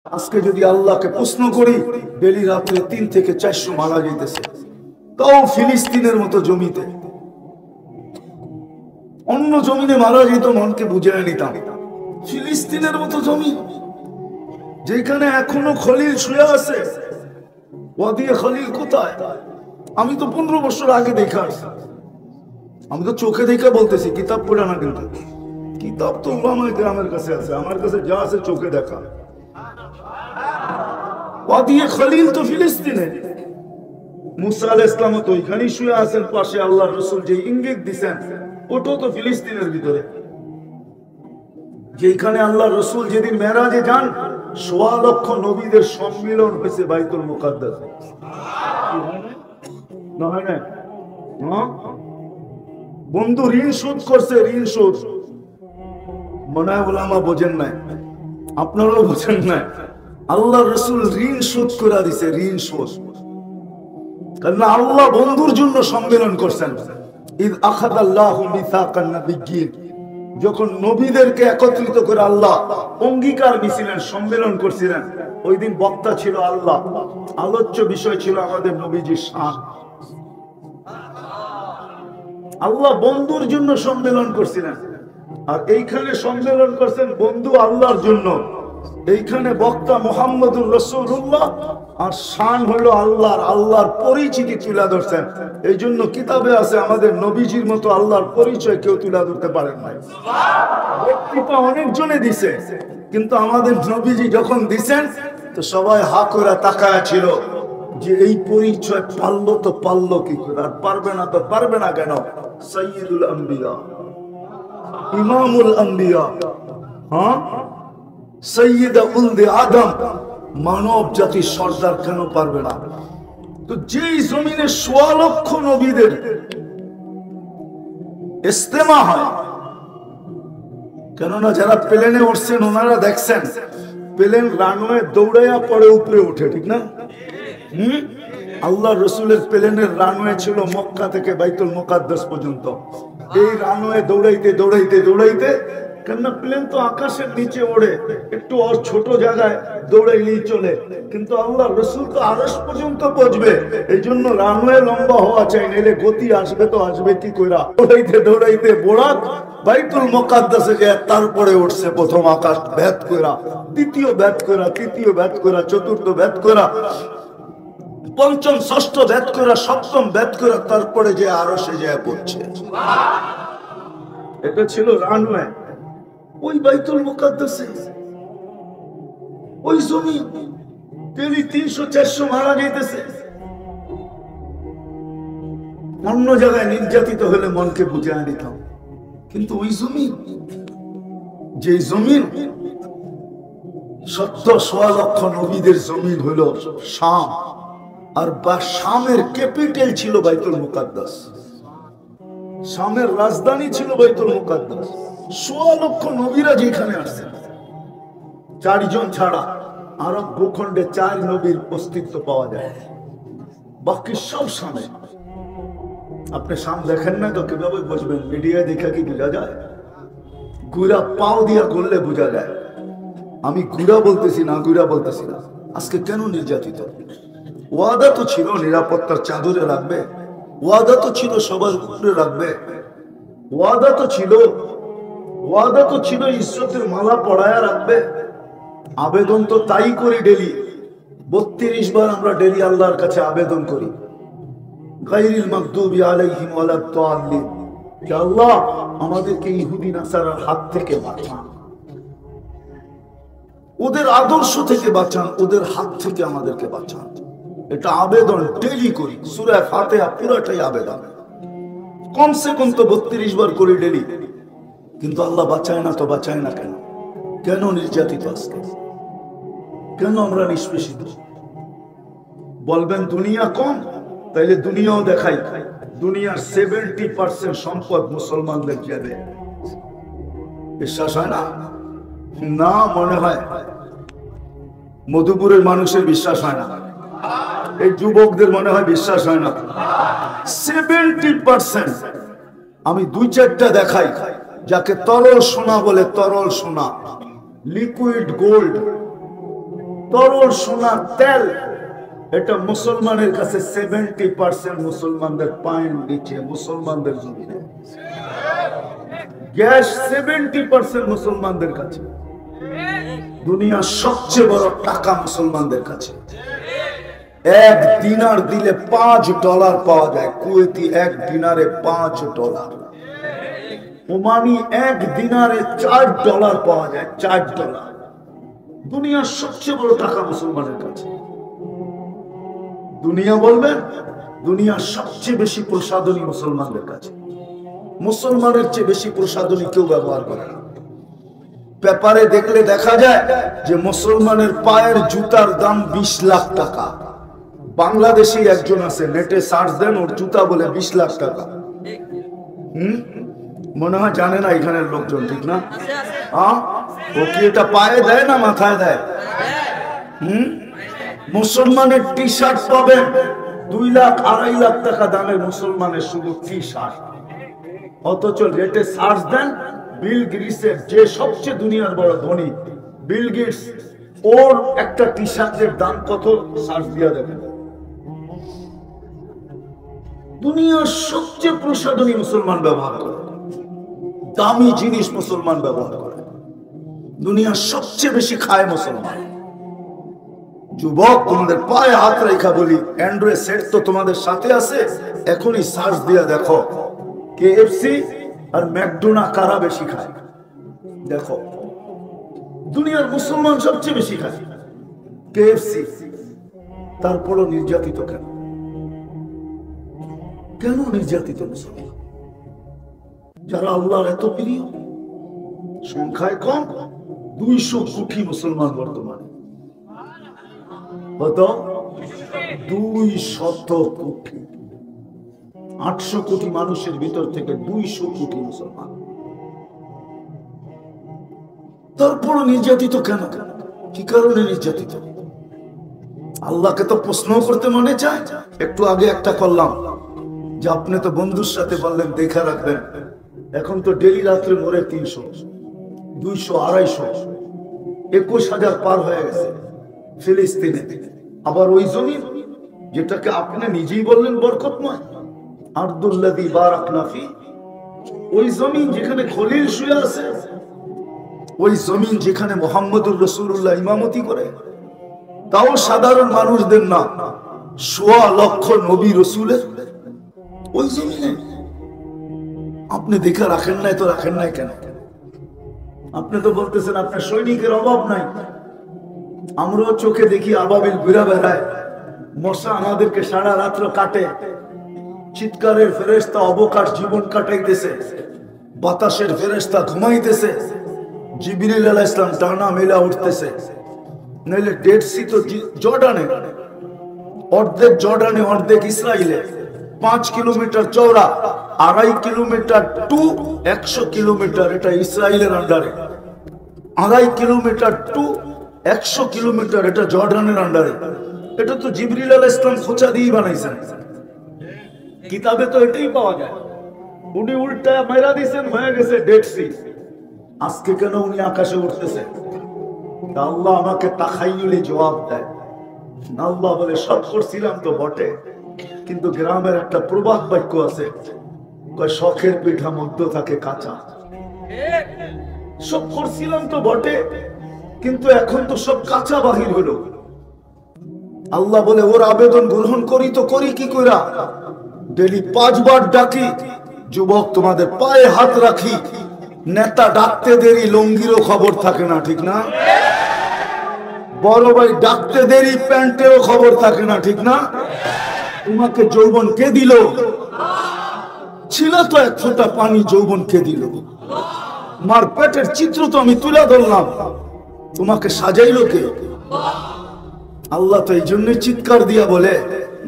আজকে যদি আল্লাহকে প্রশ্ন করি, ডেলি রাত্রে 3 থেকে 400 মারা যাইতেছে, তাও ফিলিস্তিনের মতো জমিতে। অন্য জমিনে মারা যেত মনকে বুঝে নিতাম, ফিলিস্তিনের মতো জমি যেখানে এখনো খলিল শুয়ে আছে। ওয়াদিয়ে খলিল কোথায়? আমি তো 15 বছর আগে দেখা, আমি তো চোখে দেখে বলতেছি, কিতাব পড়ে না, কিন্তু কিতাব তো উলামায়ে কেরামের কাছে আছে, আমার কাছে যা আছে চোখে দেখা। ওয়াদিয়ে খলিল তো ফিলিস্তিনে। মুসা আলাইহিস সালাম তো ওইখানেই শুয়ে আছেন, পাশে আল্লাহর রাসূল যে ইঙ্গিত দিবেন ওটাও তো ফিলিস্তিনের ভিতরে। যেখানে আল্লাহর রাসূল যেদিন মেরাজে যান, ১৬ লক্ষ নবীদের সম্মিলন হয়েছে বাইতুল মুকাদ্দাসে। না হয় না? বন্ধু ঋণ শোধ করছে, ঋণ শোধ। মনে হয় ওলামা বোঝেন নাই, আপনারাও বোঝেন নাই। আল্লাহর রাসূল ঋণ শোধ করে দিছে, ঋণ শোধ। কারণ আল্লাহ বন্ধুর জন্য সম্মেলন করছেন। ইদ আখাযাল্লাহু মিসাকান নাবিয়্যিন, যখন নবীদেরকে একত্রিত করে আল্লাহ অঙ্গীকার দিয়েছিলেন, সম্মেলন করছিলেন, ওই দিন বক্তা ছিল আল্লাহ, আলোচ্য বিষয় ছিল আমাদের নবীজির শান। আল্লাহ বন্ধুর জন্য সম্মেলন করছিলেন, আর এইখানে সম্মেলন করছেন বন্ধু আল্লাহর জন্য। এইখানে বক্তা মুহাম্মদুর রাসূলুল্লাহ, আর শান হলো আল্লাহর, আল্লাহর পরিচিতি তুলে ধরছেন। এই জন্য কিতাবে আছে আমাদের নবীজির মতো আল্লাহর পরিচয় কেউ তুলে ধরতে পারেন নাই। বক্তৃতা অনেকজনে দিছে, কিন্তু আমাদের নবীজি যখন দিছেন তো সবাই হা করে তাকায়া ছিল যে এই পরিচয় পারলো তো পারলো কি করে, আর পারবে না তো পারবে না কেন? সাইয়্যিদুল আম্বিয়া, ইমামুল আম্বিয়া, হ্যাঁ, সৈয়দা উলদে আদম, মানব জাতির সর্দার, কেন পারবে না? তো যেই জমিনে ১৬ লক্ষ নবীদের ইস্তেমা হয়, কেননা যারা প্লেনে উঠছেন ওনারা দেখছেন প্লেন রানওয়ে দৌড়াইয়া পরে উপরে উঠে, ঠিক না? আল্লাহ রসুলের প্লেনের রানওয়ে ছিল মক্কা থেকে বাইতুল মুকাদ্দাস পর্যন্ত। এই রানওয়ে দৌড়াইতে দৌড়াইতে দৌড়াইতে, কেননা প্লেন তো আকাশের নিচে ওড়ে, একটু ছোট জায়গায় দৌড়াইলেই চলে, কিন্তু আল্লাহ রসুল তো আরশ পর্যন্ত পৌঁছবে। এই জন্য রানওয়ে লম্বা হওয়া চাই, নাইলে গতি আসবে তো আসবে কি কইরা। দৌড়াইতে দৌড়াইতে বোরাক বাইতুল মুকাদ্দাসে গিয়ে তারপরে উঠছে প্রথম আকাশ ভেদ কইরা, দ্বিতীয় ভেদ কইরা, তৃতীয় ভেদ কইরা, চতুর্থ ভেদ কইরা, পঞ্চম ষষ্ঠ ভেদ কইরা, সপ্তম ভেদ কইরা, তারপরে যে আরশে যায় পড়ছে। এটা ছিল রানওয়ে। ওই বাইতুল মুকাদ্দাসে, ওই জমি ডেইলি ৩০০-৪০০ মারা যাইতেছে। অন্য জায়গায় নির্যাতিত হলে মনকে বুঝায় দিতাম, কিন্তু ওই জমিন, যে জমিন ৭০ লক্ষ নবীদের জমিন হলো শাম, আর শামের ক্যাপিটাল ছিল বাইতুল মুকাদ্দাস, শামের রাজধানী ছিল বাইতুল মুকাদ্দাস। ১৬ লক্ষ নবীরা যেখানে আসছে, ৪ জন ছাড়া আরব ভূখণ্ডে ৪ নবীর অস্তিত্ব পাওয়া যায়, বাকি সব শামে। আপনি শাম দেখেন না তো কিভাবে বুঝবেন? মিডিয়ায় দেখা কি বোঝা যায়? গুড়া পাও দিয়া করলে বোঝা যায়। আমি গুড়া বলতেছি না, গুড়া বলতেছি না। আজকে কেন নির্যাতিত? ওয়াদা তো ছিল নিরাপত্তার চাদরে রাখবে, ওয়াদা তো ছিল সবার উপরে রাখবে, ওয়াদা তো ছিল ইজ্জতের মালা পড়ায়া রাখবে। আবেদন তো তাই করি ডেলি, ৩২ বার আমরা ডেলি আল্লাহর কাছে আবেদন করি, গায়রিল মাগদুবি আলাইহিম ওয়ালাদ দাল্লিন, হে আল্লাহ আমাদেরকে ইহুদি নাসারার হাত থেকে বাঁচান, ওদের আদর্শ থেকে বাঁচান, ওদের হাত থেকে আমাদেরকে বাঁচান। এটা আবেদন ডেলি করি। সূরা ফাতিহা পুরোটাই আবেদন, কমসে কম তো ৩২ বার করি ডেলি। কিন্তু আল্লাহ বাঁচায় না তো বাঁচায় না কেন? কেন নির্যাতিত আজকে? কেন আমরা নিষ্পেষিত? বলবেন দুনিয়া কম, তাইলে দুনিয়াও দেখাই। দুনিয়ার 70% সম্পদ মুসলমানদের যাবে। বিশ্বাস হয় না? না, মনে হয় মধুপুরের মানুষের বিশ্বাস হয় না, এই যুবকদের মনে হয় বিশ্বাস হয় না। 70%। আমি 2-4টা দেখাই, যাকে তরল সোনা বলে, তরল সোনা, লিকুইড গোল্ড, তরল সোনার তেল, এটা মুসলমানের কাছে 70% মুসলমানদের পায়ের নিচে, মুসলমানদের জমিনে। গ্যাস 70% মুসলমানদের কাছে। দুনিয়ার সবচেয়ে বড় টাকা মুসলমানদের কাছে। এক দিনার দিলে $5 পাওয়া যায়। কুয়েতি এক দিনারে $5। ওমানি এক দিনারে $4 পাওয়া যায়। $4। দুনিয়ার সবচেয়ে বড় টাকা মুসলমানের কাছে। দুনিয়া বলবেন, দুনিয়ার সবচেয়ে বেশি প্রসাধনী মুসলমানদের কাছে। মুসলমানের চেয়ে বেশি প্রসাধনী কেউ ব্যবহার করে না। পেপারে দেখলে দেখা যায় যে মুসলমানের পায়ের জুতার দাম 20 লাখ টাকা। বাংলাদেশে একজন আছে, নেটে সার্চ দেন, ওর জুতা বলে 20 লাখ টাকা। মনে হয় জানে না এখানের লোকজন, ঠিক না? ও কি এটা পায়ে দেয় না মাথায় দেয়? মুসলমানের টি শার্ট পাবেন 2 লাখ 2.5 লাখ টাকা দামের, মুসলমানের শুধু টি শার্ট। অথচ নেটে সার্চ দেন, বিল গেটসের, যে সবচেয়ে দুনিয়ার বড় ধনী বিল গেটস, ওর একটা টি শার্টের দাম কত সার্চ দিয়া দেখেন। দুনিয়ার সবচেয়ে প্রসাধনী মুসলমান ব্যবহার করে, দামি জিনিস মুসলমান ব্যবহার করে, দুনিয়ার সবচেয়ে বেশি খায় মুসলমান। যুবক, তোমাদের পায়ে হাত রেখা বলি, অ্যান্ড্রয়েড সেট তো তোমাদের সাথে আছে, এখনই সার্চ দিয়া দেখো কেএফসি আর ম্যাকডোনা কারা বেশি খায়। দেখো, দুনিয়ার মুসলমান সবচেয়ে বেশি খায় কেএফসি। তারপরও নির্যাতিত কেন? কেন নির্যাতিত মুসলমান? যারা আল্লাহর এত প্রিয়, সংখ্যায় কম, 200 কোটি মুসলমান বর্তমানে। কত? 200 কোটি। 800 কোটি মানুষের ভিতর থেকে 200 কোটি মুসলমান। তারপরও নির্যাতিত কেন? কি কারণে নির্যাতিত? আল্লাহকে তো প্রশ্ন করতে মনে চায়। একটু আগে একটা করলাম যে আপনি তো বন্ধুর সাথে বললেন দেখা রাখবেন, এখন তো ডেলি রাত্রে মরে 300, 200, 250, 21,000 পার হয়ে গেছে ফিলিস্তিনে। আবার ওই জমিন যেটাকে আপনি নিজেই বললেন বরকতময়, আরদুল্লাযী বারাকনা ফি, ওই জমিন যেখানে খলিল শুয়ে আছে, ওই জমিন যেখানে মুহাম্মদুর রাসূলুল্লাহ ইমামতি করে, তাও সাধারণ মানুষদের না, 1.25 লক্ষ নবী রাসূলের ওই জমিনে আপনি দেখা রাখেন নাই। তো রাখেন নাই কেন? আপনি তো বলতেছেন আপনার সৈনিকের অভাব নাই। আমরাও চোখে দেখি আবাবিল ঘুরে বেড়ায়, মশা আমাদেরকে সারা রাত্র কাটে, চিৎকারের ফেরেশতা অবকাশ জীবন কাটাইতেছে, বাতাসের ফেরেশতা ঘুমাইতেছে, জিবরিল আলাইহিস সালাম ডানা মেলা উঠতেছে। নইলে ডেড সি তো জর্ডানে, অর্ধেক জর্ডানে অর্ধেক ইসরায়েলে, 5 কিলোমিটার চওড়া, 2.5 কিলোমিটার টু 100 কিলোমিটার, এটা ইসরায়েলের আন্ডারে। 2.5 কিলোমিটার টু 100 কিলোমিটার, এটা জর্ডানের আন্ডারে। এটা তো জিবরিল আলাইহিস সালাম খোঁচা দিয়ে বানাইছেন। কিতাবে তো এটাই পাওয়া যায়। উনি উল্টা মেরা দিয়েছেন, হয়ে গেছে ডেড সি। আজকে কেন উনি আকাশে উঠতেছে? আল্লাহ আমাকে তাখাইয়ুলি জবাব দেয়। আল্লাহ বলে সব করছিলাম তো বটে, কিন্তু গ্রামের একটা প্রবাদ বাক্য আছে, কয় শখের পিঠা মধ্য থাকে কাঁচা। সব করছিলাম তো বটে, কিন্তু এখন তো সব কাঁচা বাহির হলো। আল্লাহ বলে ওর আবেদন গ্রহণ করি তো করি কি কইরা? ডেলি 5 বার ডাকি, যুবক তোমাদের পায়ে হাত রাখি, নেতা ডাকতে দেরি লঙ্গিরও খবর থাকে না, ঠিক না? বড় ভাই ডাকতে দেরি প্যান্টেরও খবর থাকে না, ঠিক না? তোমাকে যৌবন কে দিল? ছিল তো 1 ফোঁটা পানি, যৌবন কে দিল? মার পেটের চিত্র তো আমি তুলে ধরলাম, তোমাকে সাজাইলো কে? আল্লাহ তো এই জন্য চিৎকার দিয়া বলে,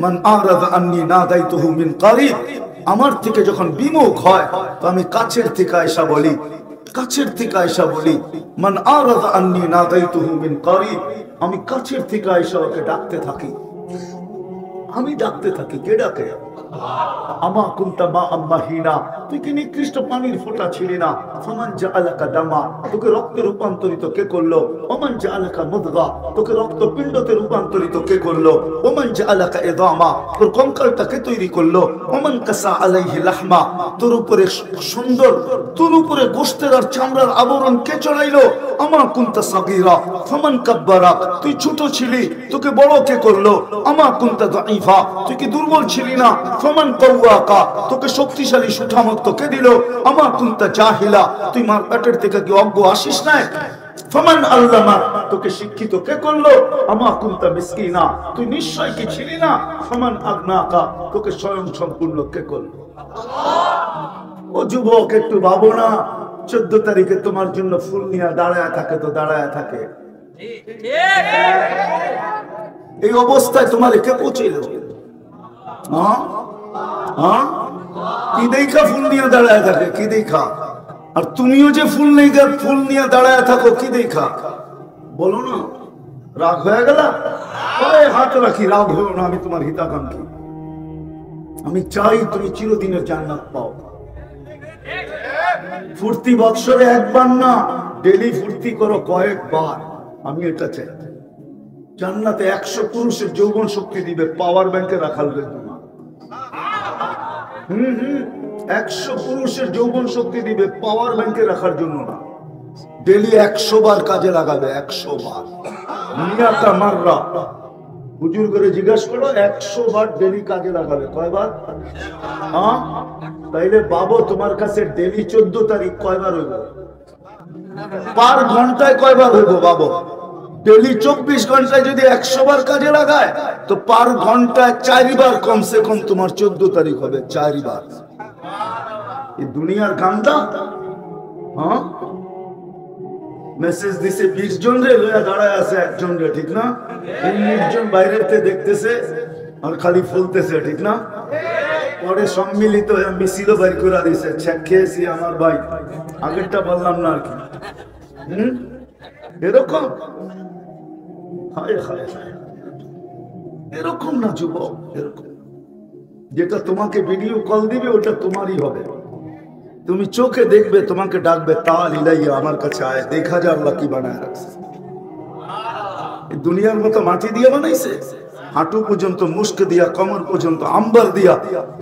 মান আরাদা আন্নী নাদাইতুহু মিন কারিব, আমার থেকে যখন বিমুখ হয় তো আমি কাছের থেকে আয়েশা বলি, কাছের থেকে আয়েশা বলি, মান আরাদা আন্নী নাদাইতুহু মিন কারিব, আমি কাছের থেকে আয়েশা ওকে ডাকতে থাকি, আমি ডাকতে থাকি। কে ডাকে? আমা কুনতা মা আম্মাহিনা, তুই কি নিকৃষ্ট পানির ফোঁটা ছিলি না? ফামান জাআলাকা দামা, তোকে রক্তে রূপান্তরিত কে করলো? ওমান জাআলাকা মুদগা, তোকে রক্তপিণ্ডতে রূপান্তরিত কে করলো? ওমান জাআলাকা ইদামা, তোর কঙ্কালটাকে তৈরি করলো? ওমান কাসা আলাইহি লাহমা, তোর উপরে সুন্দর, তোর উপরে গোশতের আর চামড়ার আবরণ কে চড়াইলো? আমা কুনতা সাগীরা ফামান কাব্বারা, তুই ছোট ছিলি, তোকে বড় কে করলো? আমা কুনতা দাঈফা, তুই কি দুর্বল ছিলি না? ফামান কাওয়াকা, তোকে শক্তিশালী সুঠামত কে দিল? আমা কুনতা জাহিলা, তুই মার পেটের থেকে কি অজ্ঞ আসিস না? ফামান আল্লামা, তোকে শিক্ষিত কে করলো? আমা কুনতা মিসকিনা, তুই নিশ্চয় কি ছিলি না? ফামান আগনাকা, তোকে স্বয়ং সম্পূর্ণ কে করলো? ও যুবক, একটু ভাবো না, 14 তারিখে তোমার জন্য ফুল নিয়ে দাঁড়ায় থাকে তো দাঁড়ায় থাকে, এই অবস্থায় তোমার কে পৌঁছিল? কি দেখা ফুল নিয়ে দাঁড়ায় থাকে? কি দেখা? আর তুমিও যে ফুল নিয়ে দাঁড়ায় থাকো, কি দেখা? বলো না, রাগ হয়ে গেল? হাত রাখি, রাগ হয়েও না, আমি তোমার হিতাকাঙ্ক্ষী। আমি চাই তুমি চিরদিনের জান্নাত পাও। ফুর্তি বৎসরে একবার না, ডেলি ফুর্তি করো কয়েকবার। আমি এটা চাই। জান্নাতে 100 পুরুষের যৌবন শক্তি দিবে, পাওয়ার ব্যাংকে রাখার জন্য না। 100 পুরুষের যৌবন শক্তি দিবে, পাওয়ার ব্যাংকে রাখার জন্য না। ডেলি 100 বার কাজে লাগাবে, 100 বার। মিয়াতা মাররা, হুজুর করে জিজ্ঞাসা করো, 100 বার ডেলি কাজে লাগাবে। কয়বার? তাইলে বাবু, তোমার কাছে ডেলি 14 তারিখ কয়বার হইব? পার ঘন্টায় কয়বার হইব বাবু? ডেলি 24 ঘন্টায় যদি 100 বার কাজে লাগায়, তো পার ঘন্টায় 4 বার কমসে কম তোমার 14 তারিখ হবে। 4 বার। এই দুনিয়ার কামটা। মেসেজ দিছে 20 জন রে, লয়া দাঁড়ায় আছে একজন রে, ঠিক না? 19 জন বাইরেতে দেখতেছে আর খালি ফুলতেছে, ঠিক না? পরে সম্মিলিত হয়ে মিছিল বাইর করে দিছে, চেক খেয়েছি আমার ভাই, আগেরটা বললাম না আর কি। এরকম এরকম না যুবক, এরকম যেটা তোমাকে ভিডিও কল দিবে ওটা তোমারই হবে। তুমি চোখে দেখবে, তোমাকে ডাকবে, তাল ইলাইয়া, আমার কাছে আয়, দেখা যা আল্লাহ কি বানায় রাখছে। দুনিয়ার মতো মাটি দিয়ে বানাইছে, হাঁটু পর্যন্ত মুস্ক দিয়া, কমর পর্যন্ত আম্বার দিয়া,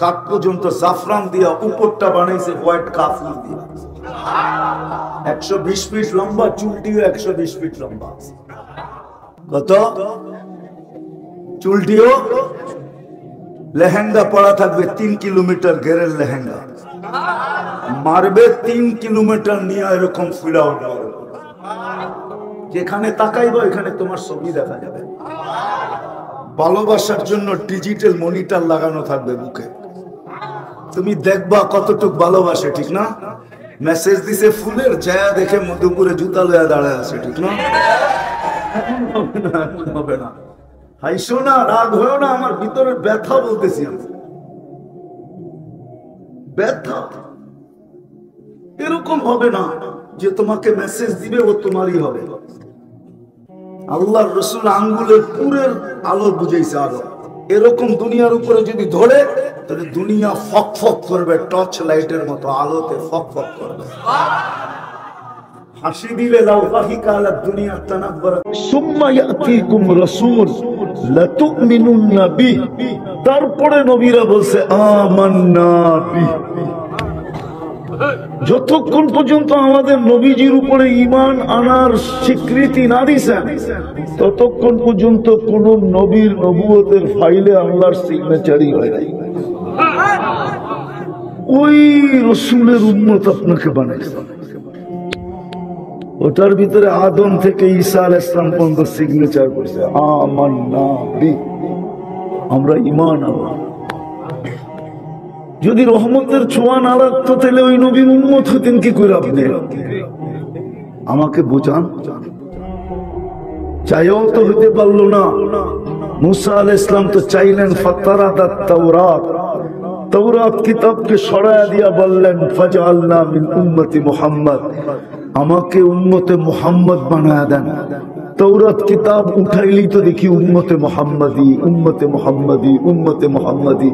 কাক পর্যন্ত জাফরান দিয়া, উপরটা বানাইছে হোয়াইট কাফুর দিয়া। 120 ফিট লম্বা, চুলটিও 120 ফিট লম্বা। কত? চুলটিও। লেহেঙ্গা পরা থাকবে 3 কিলোমিটার ঘেরের লেহেঙ্গা, মারবে 3 কিলোমিটার নিয়ে, এরকম ফুলা উঠবে। যেখানে তাকাইবো এখানে তোমার ছবি দেখা যাবে। ভালোবাসার জন্য ডিজিটাল মনিটর লাগানো থাকবে বুকে, তুমি দেখবা কতটুক ভালোবাসে, ঠিক না? মেসেজ দিছে ফুলের, জায়া দেখে মধুপুরে জুতা লয়া দাঁড়ায় আছে, ঠিক না? হবে না, হাইসো না, রাগ হয়েও না, আমার ভিতরের ব্যথা বলতেছি আমি, ব্যথা। এরকম হবে না যে তোমাকে মেসেজ দিবে ও তোমারই হবে। আল্লাহর রাসূল আঙ্গুলের পুরের আলো বুঝাইছে, আলো এরকম দুনিয়ার উপরে যদি ধরে, তাহলে দুনিয়া ফক ফক করবে, টর্চ লাইটের মতো আলোতে ফক ফক করবে। হাসি দিলে লাউ ফাহিকা আলা দুনিয়া তানাব্বারা সুম্মা ইয়াতিকুম রাসূল লাতুমিনুন্না বি, তারপরে নবীরা বলছে আমান্না বি। যতক্ষণ পর্যন্ত আমাদের নবীজির উপরে ঈমান আনার স্বীকৃতি না দিয়েছেন, ততক্ষণ পর্যন্ত কোন নবীর নবুয়তের ফাইলে আল্লাহর সিগনেচারই হয় নাই। ওই রাসূলের উম্মত আপনাকে বানাইছে, ওটার ভিতরে আদম থেকে ঈসা আলাইহিস সালাম পর্যন্ত সিগনেচার করছে আমান্না বি, আমরা ঈমান আনলাম। যদি রহমতের ছোঁয়া না রাখতো তাহলে ওই নবীর উম্মত হতেন কি করে আপনি? আমাকে বোঝান। চাইও তো হইতে পারলো না। মুসা আলাইহিস সালাম তো চাইলেন, ফাতারাদাত তাওরাত, তাওরাত কিতাবকে সরায়া দিয়া বললেন ফাজআলনা মিন উম্মতি মুহাম্মদ, আমাকে উম্মতে মুহাম্মদ বানায়া দেন। তাওরাত কিতাব উঠাইলি তো দেখি উম্মতে মুহাম্মাদি, উম্মতে মুহাম্মাদি, উম্মতে মুহাম্মাদি।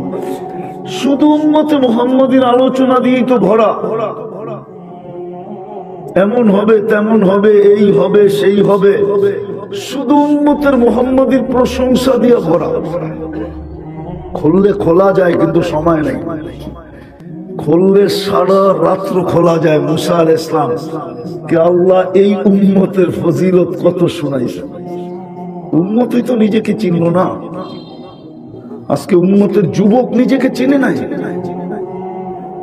শুধু উম্মতে মুহাম্মাদীর আলোচনা দিয়েই তো ভরা। এমন হবে, তেমন হবে, এই হবে, সেই হবে, শুধু উম্মতের মুহাম্মাদীর প্রশংসা দিয়ে ভরা। খুললে খোলা যায়, কিন্তু সময় নেই। খুললে সারা রাত্র খোলা যায়। মুসা আলাইহিস সালাম কে আল্লাহ এই উম্মতের ফজিলত কত শোনাইছে। উম্মতই তো নিজেকে চিনল না। আজকে উম্মতের যুবক নিজেকে চিনে নাই,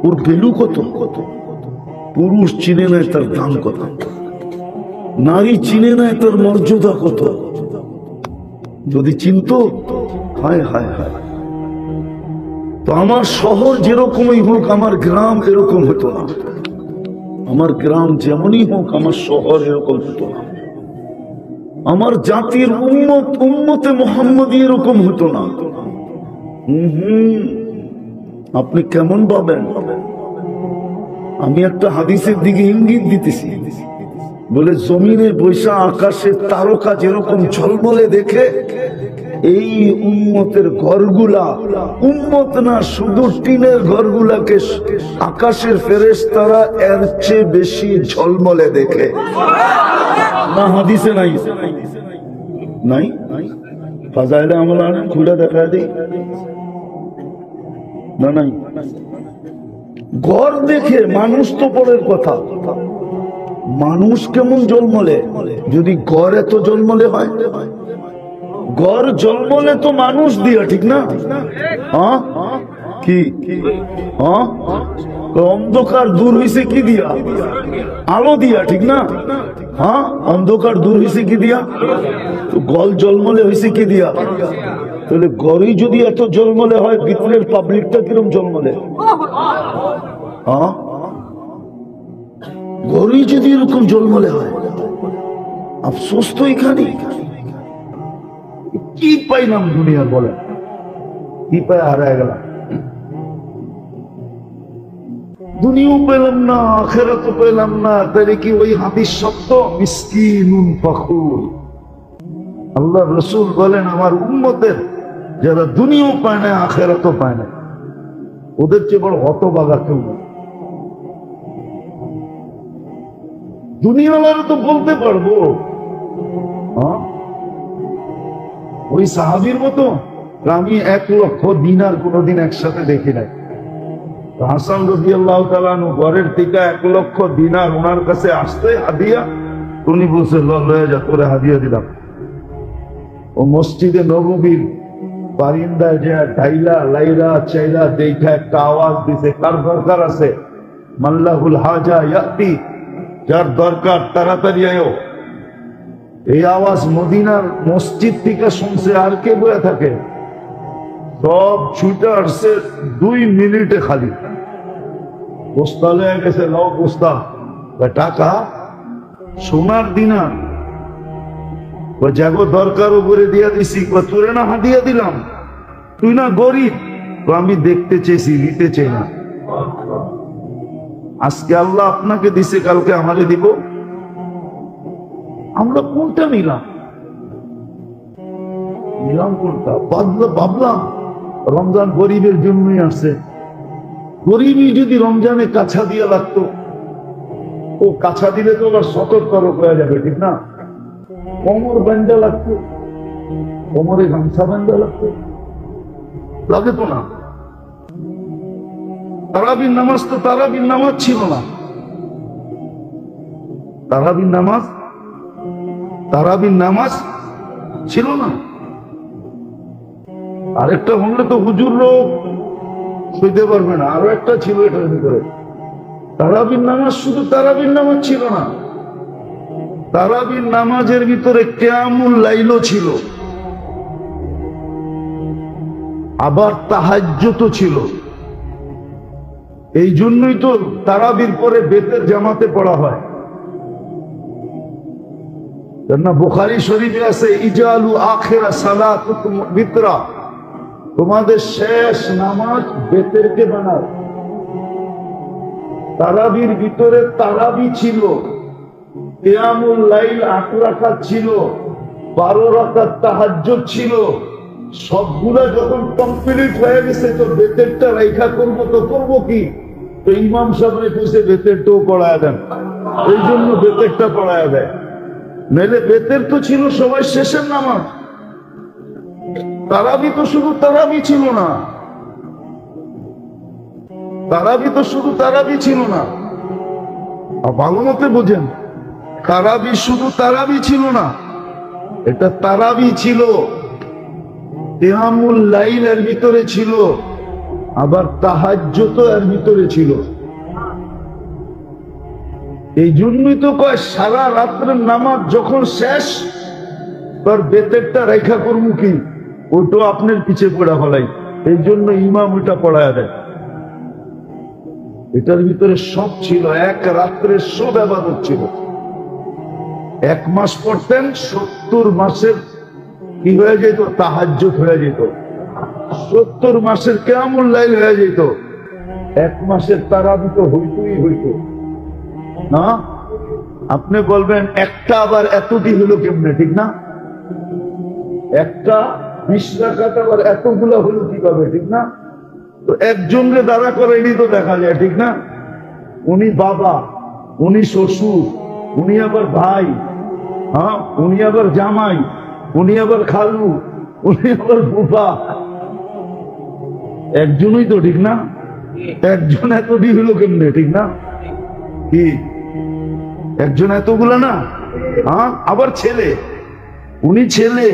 ওর ভ্যালু কত। পুরুষ চিনে নাই তার দাম কত, নারী চিনে নাই তার মর্যাদা কত। যদি চিনতো, হায় হায় হায়। তো আমার শহর যেরকমই হোক, আমার গ্রাম এরকম হতো না। আমার গ্রাম যেমনই হোক, আমার শহর এরকম হতো না। আমার জাতির উম্মতে মুহাম্মাদী এরকম হতো না। আপনি কেমন পাবেন? আমি একটা হাদিসের দিকে ইঙ্গিত দিতেছি। বলে জমিনে বৈশা আকাশের তারকা যেরকম ঝলমলে দেখে, এই উম্মতের ঘরগুলা, উম্মত না শুধু টিনের ঘরগুলাকে আকাশের ফেরেশতারা এর চেয়ে বেশি ঝলমলে দেখে। না হাদিসে নাই? নাই? ফাজাইলে আমল খুলে দেখা দিই না? নাই। ঘর দেখে মানুষ তো পরের কথা, মানুষ কেমন জলমলে। যদি ঘর এত জলমলে হয়, ঘর জলমলে তো মানুষ দিয়া, ঠিক না? হ্যাঁ কি অন্ধকার দূর হইছে কি দিয়া? আলো দিয়া, ঠিক না? হ্যাঁ, অন্ধকার দূর হইছে কি দিয়া? তো গল জলমলে হইছে কি দিয়া? তাহলে ঘরই যদি এত জলমলে হয়, ভিতরের পাবলিকটা কিরম জলমলে? হ্যাঁ, ঘরই যদি এরকম জলমলে হয়, আফসোস তো এখানে। কি পাইলাম দুনিয়া, বলে কি পাই? হারায় গেলাম। দুনিয়াও পেলাম না, আখিরাতও পেলাম না। তাহলে কি ওই হাদিস সত্য? মিসকিনুন ফখুর। আল্লাহ রাসূল বলেন, আমার উম্মতের যারা দুনিয়াও পায় না, আখিরাতও পায় না, ওদের চেয়ে বড় হতভাগা কেউ না। দুনিয়াওয়ালা তো বলতে পারবো, ওই সাহাবীর মতো আমি 1 লক্ষ দিনার কোনোদিন একসাথে দেখি নাই। হাসান রাদিয়াল্লাহু তাআলা আনহু ঘরের থেকে 1 লক্ষ দিনার ওনার কাছে আসতে হাদিয়া, উনি বলছে লয়ে যা, তোরে হাদিয়া দিলাম। ও মসজিদে নববীর বারিন্দায় যে ঢাইলা লাইরা চাইলা দেখা একটা আওয়াজ দিছে, কার দরকার আছে? মাল্লাহুল হাজা ইয়াতি, যার দরকার তাড়াতাড়ি আয়ো। এই আওয়াজ মদিনার মসজিদ থেকে শুনছে, আর কে বয়ে থাকে? সব ছুটে আসছে 2 মিনিটে খালি। বস্তা লয়ে গেছে, লাও বস্তা, টাকা সোনার দিনার, জাগো দরকার উপরে দিয়া দিছি। তোরে না হাদিয়া দিলাম, তুই না গরিব। আমি দেখতে চেয়েছি, নিতে চাই না। আজকে আল্লাহ আপনাকে দিছে, কালকে আমাকে দিব। আমরা কোনটা নিলাম কোনটা? ভাবলাম রমজান গরিবের জন্যই আসছে। গরিবই যদি রমজানে কাছা দিয়ে লাগতো, ও কাছা দিলে তো আবার সতর্ক হয়ে যাবে, ঠিক না? কোমর বান্ধা লাগতো, কোমরে গামছা বান্ধা লাগতো, লাগে তো না। তারাবির নামাজ তো তারাবির নামাজ ছিল না। তারাবির নামাজ ছিল না। আরেকটা হলে তো হুজুরও সইতে পারবে না। আরো একটা ছিল এটার ভিতরে, তারাবির নামাজ শুধু তারাবির নামাজ ছিল না, তারাবির নামাজের ভিতরে কিয়ামুল লাইলও ছিল, আবার তাহাজ্জুদও ছিল। এই জন্যই তো তারাবির পরে বেতের জামাতে পড়া হয়। কেননা বুখারী শরীফে আছে, ইজালু আখিরা সালাতুকুম বিতরা, তোমাদের শেষ নামাজ বেতেরকে বানাও। তারাবির ভিতরে তারাবি ছিল, কিয়ামুল লাইল 8 রাকাত ছিল, 12 রাকাত তাহাজ্জুদ ছিল, সবগুলা যখন কমপ্লিট হয়ে গেছে তো বেতেরটা রেখা করবো তো করবো কি, তো ইমাম সাহেব খুঁজে বেতেরটাও পড়ায় দেন, এই জন্য বেতেরটা পড়ায় দেয়। নাহলে বেতের তো ছিল সবাই শেষের নামাজ, তারাবি তো শুধু তারাবি ছিল না, তারাবি তো শুধু তারাবি ছিল না, ভালো মতে বোঝেন, তারাবি শুধু তারাবি ছিল না, এটা তারাবি ছিল, কিয়ামুল লাইল এর ভিতরে ছিল, আবার তাহাজ্জুদ এর ভিতরে ছিল। এই জন্যই তো কয় সারা রাত্রের নামাজ যখন শেষ, তার বেতেরটা রেখা করবো কি, ওইটা আপনার পিছে পড়া ফেলাই, এই জন্য ইমাম ওইটা পড়ায় দেয়। এটার ভিতরে সব ছিল, এক রাত্রে সব ইবাদত ছিল। এক মাস পড়তেন, 70 মাসের কি হয়ে যেত, তাহাজ্জুদ হয়ে যেত, 70 মাসের কিয়ামুল লাইল হয়ে যেত, এক মাসের তারাবি তো হইতই হইতো না। আপনি বলবেন একটা আবার এতটি হলো কেমনে, ঠিক না? একটা 20 রাকাত আবার এতগুলা হলো কিভাবে, ঠিক না? তো একজনকে দাঁড়া করাইনি তো দেখা যায়, ঠিক না? উনি বাবা, উনি শ্বশুর, উনি আবার ভাই, হ্যাঁ, উনি আবার জামাই, উনি আবার খালু, উনি আবার ফুফা, একজনই তো, ঠিক না? একজন এতটি হলো কেমনে, ঠিক না? কি একজন এতগুলা না, হ্যাঁ, আবার ছেলে, উনি ছেলে।